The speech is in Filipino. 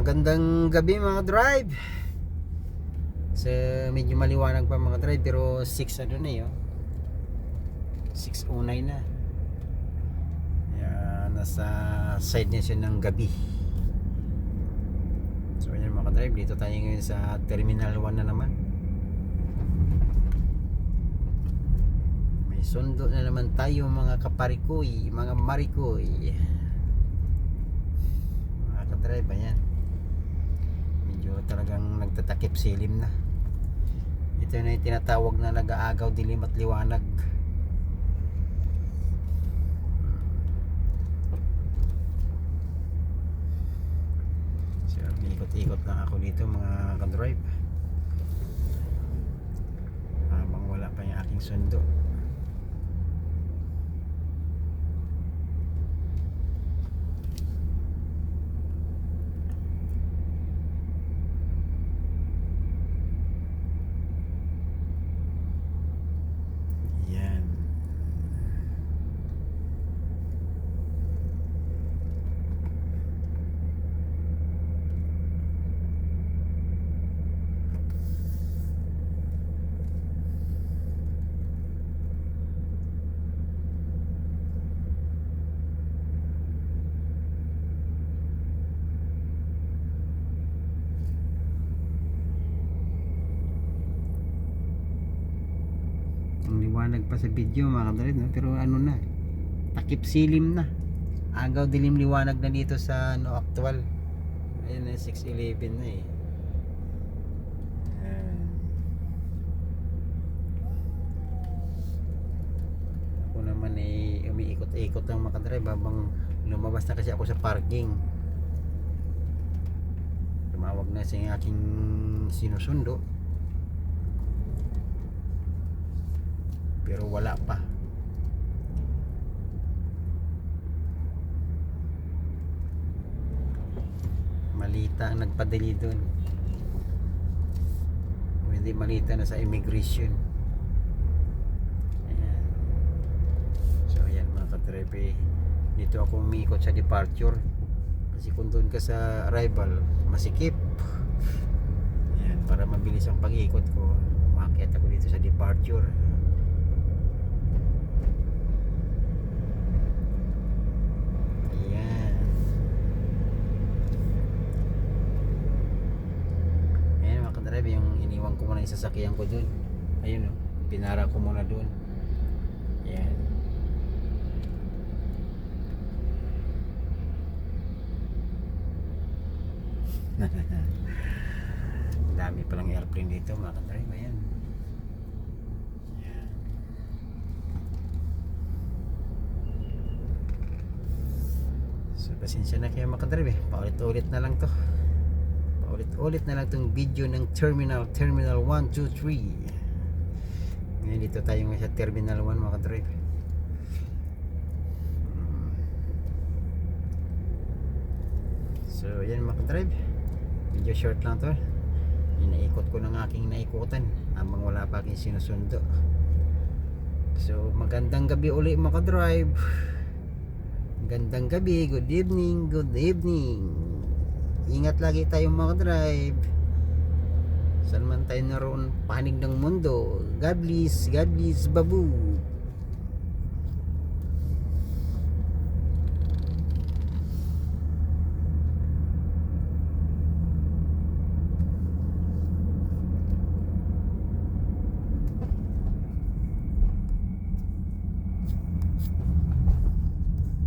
Magandang gabi mga drive. So, medyo maliwanag pa mga drive, pero 6 ano na yun, 6:09 na. Yan, nasa side niya siya ng gabi. So yan mga drive, dito tayo ngayon sa Terminal 1 na naman. May sundo na naman tayo mga kaparikoy, mga marikoy. Mga ka-drive, ayan, medyo talagang nagtatakip silim na. Ito na yung tinatawag na nag-aagaw dilim at liwanag. So ikot-ikot lang ako dito mga ka-drive habang wala pa yung aking sundo. Ang liwanag pa sa video mga kadrive, no? Pero ano na, takip silim na, agaw dilim liwanag na dito sa ano actual. Ayun na, 6:11 na eh. Ako naman eh umiikot-ikot lang mga kadrive habang lumabas na kasi ako sa parking. Tumawag na sa aking sinusundo, pero wala pa. Malita ang nagpadali doon. Hindi malita na sa immigration. Ayan. So ayan mga ka-trepe, dito ako umiikot sa departure kasi kung doon ka sa arrival masikip. Ayan, para mabilis ang pag-ikot ko, umakyat ako dito sa departure. Yung iniwan ko muna yung sasakyan ko dun, ayun o, pinara ko muna dun. Yan. Dami palang airplane dito mga ka-drive. Ayan. Yan. So pasensya na kayo mga ka-drive eh, paulit-ulit na lang to. Ulit na lang itong video ng Terminal 1, 2, 3. Ngayon dito tayo nga sa Terminal 1 mga ka-drive. So yan mga ka-drive, video short lang to. Inaikot ko ng aking naikutan habang wala pa aking sinusundo. So magandang gabi uli mga ka-drive. Magandang gabi, good evening, good evening. Ingat lagi tayong mga drive. Saan man tayo naroon, panig ng mundo. God bless, babu.